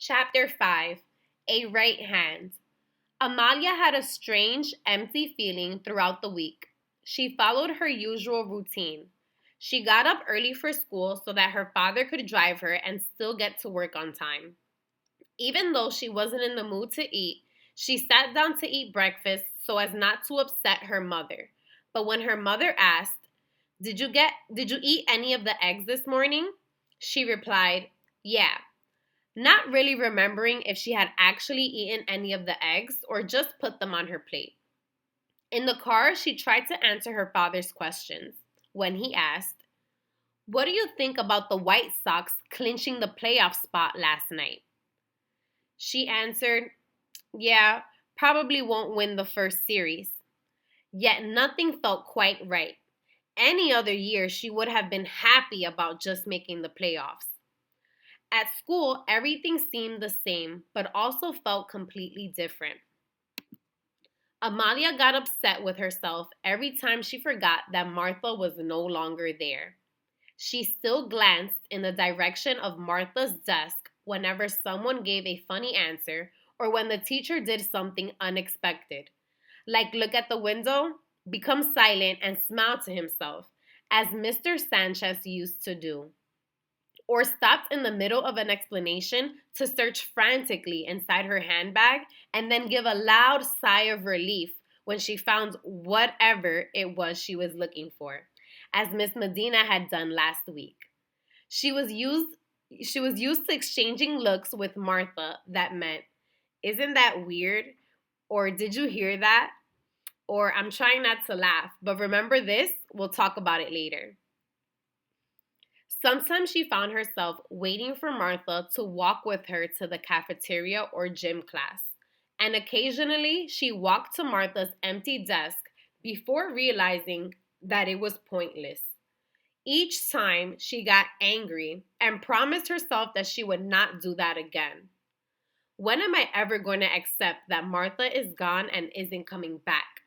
Chapter 5. A Right Hand. Amalia had a strange, empty feeling throughout the week. She followed her usual routine. She got up early for school so that her father could drive her and still get to work on time. Even though she wasn't in the mood to eat, she sat down to eat breakfast so as not to upset her mother. But when her mother asked, did you eat any of the eggs this morning?" She replied, "Yeah," not really remembering if she had actually eaten any of the eggs or just put them on her plate. In the car, she tried to answer her father's questions when he asked, "What do you think about the White Sox clinching the playoff spot last night?" She answered, "Yeah, probably won't win the first series." Yet nothing felt quite right. Any other year, she would have been happy about just making the playoffs. At school, everything seemed the same, but also felt completely different. Amalia got upset with herself every time she forgot that Martha was no longer there. She still glanced in the direction of Martha's desk whenever someone gave a funny answer or when the teacher did something unexpected, like look at the window, become silent, and smile to himself, as Mr. Sanchez used to do, or stopped in the middle of an explanation to search frantically inside her handbag and then give a loud sigh of relief when she found whatever it was she was looking for, as Miss Medina had done last week. She was used she was used to exchanging looks with Martha that meant, "Isn't that weird?" or "Did you hear that?" or "I'm trying not to laugh, but remember this? We'll talk about it later." Sometimes she found herself waiting for Martha to walk with her to the cafeteria or gym class, and occasionally she walked to Martha's empty desk before realizing that it was pointless. Each time she got angry and promised herself that she would not do that again. "When am I ever going to accept that Martha is gone and isn't coming back?"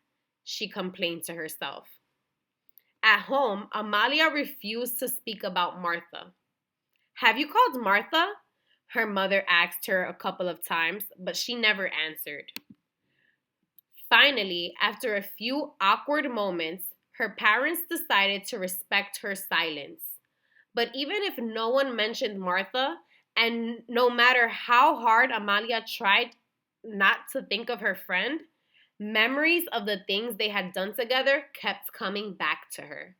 she complained to herself. At home, Amalia refused to speak about Martha. "Have you called Martha?" her mother asked her a couple of times, but she never answered. Finally, after a few awkward moments, her parents decided to respect her silence. But even if no one mentioned Martha, and no matter how hard Amalia tried not to think of her friend, memories of the things they had done together kept coming back to her.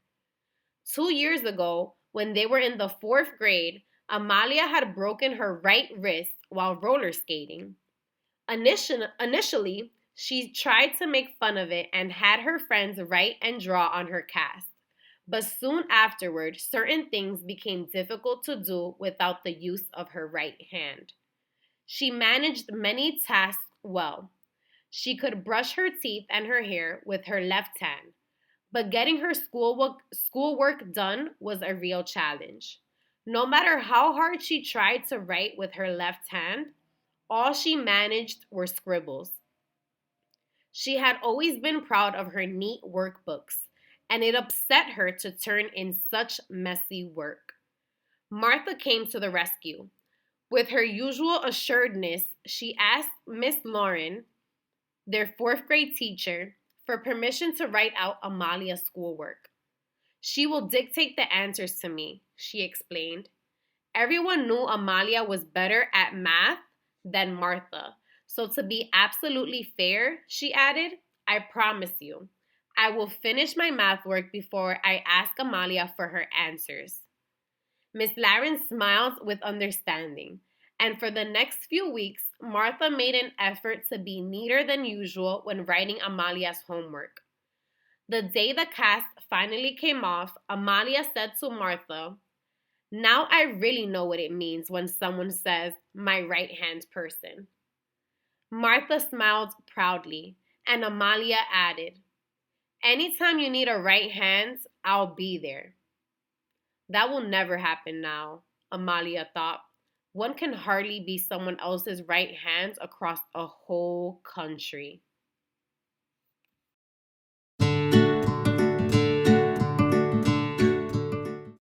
2 years ago, when they were in the fourth grade, Amalia had broken her right wrist while roller skating. Initially, she tried to make fun of it and had her friends write and draw on her cast. But soon afterward, certain things became difficult to do without the use of her right hand. She managed many tasks well. She could brush her teeth and her hair with her left hand, but getting her schoolwork done was a real challenge. No matter how hard she tried to write with her left hand, all she managed were scribbles. She had always been proud of her neat workbooks, and it upset her to turn in such messy work. Martha came to the rescue. With her usual assuredness, she asked Miss Lauren, their fourth grade teacher, for permission to write out Amalia's schoolwork. "She will dictate the answers to me," she explained. Everyone knew Amalia was better at math than Martha. So to be absolutely fair, she added, "I promise you, I will finish my math work before I ask Amalia for her answers." Miss Laren smiled with understanding, and for the next few weeks, Martha made an effort to be neater than usual when writing Amalia's homework. The day the cast finally came off, Amalia said to Martha, "Now I really know what it means when someone says, 'my right hand person.'" Martha smiled proudly, and Amalia added, "Anytime you need a right hand, I'll be there." That will never happen now, Amalia thought. One can hardly be someone else's right hand across a whole country.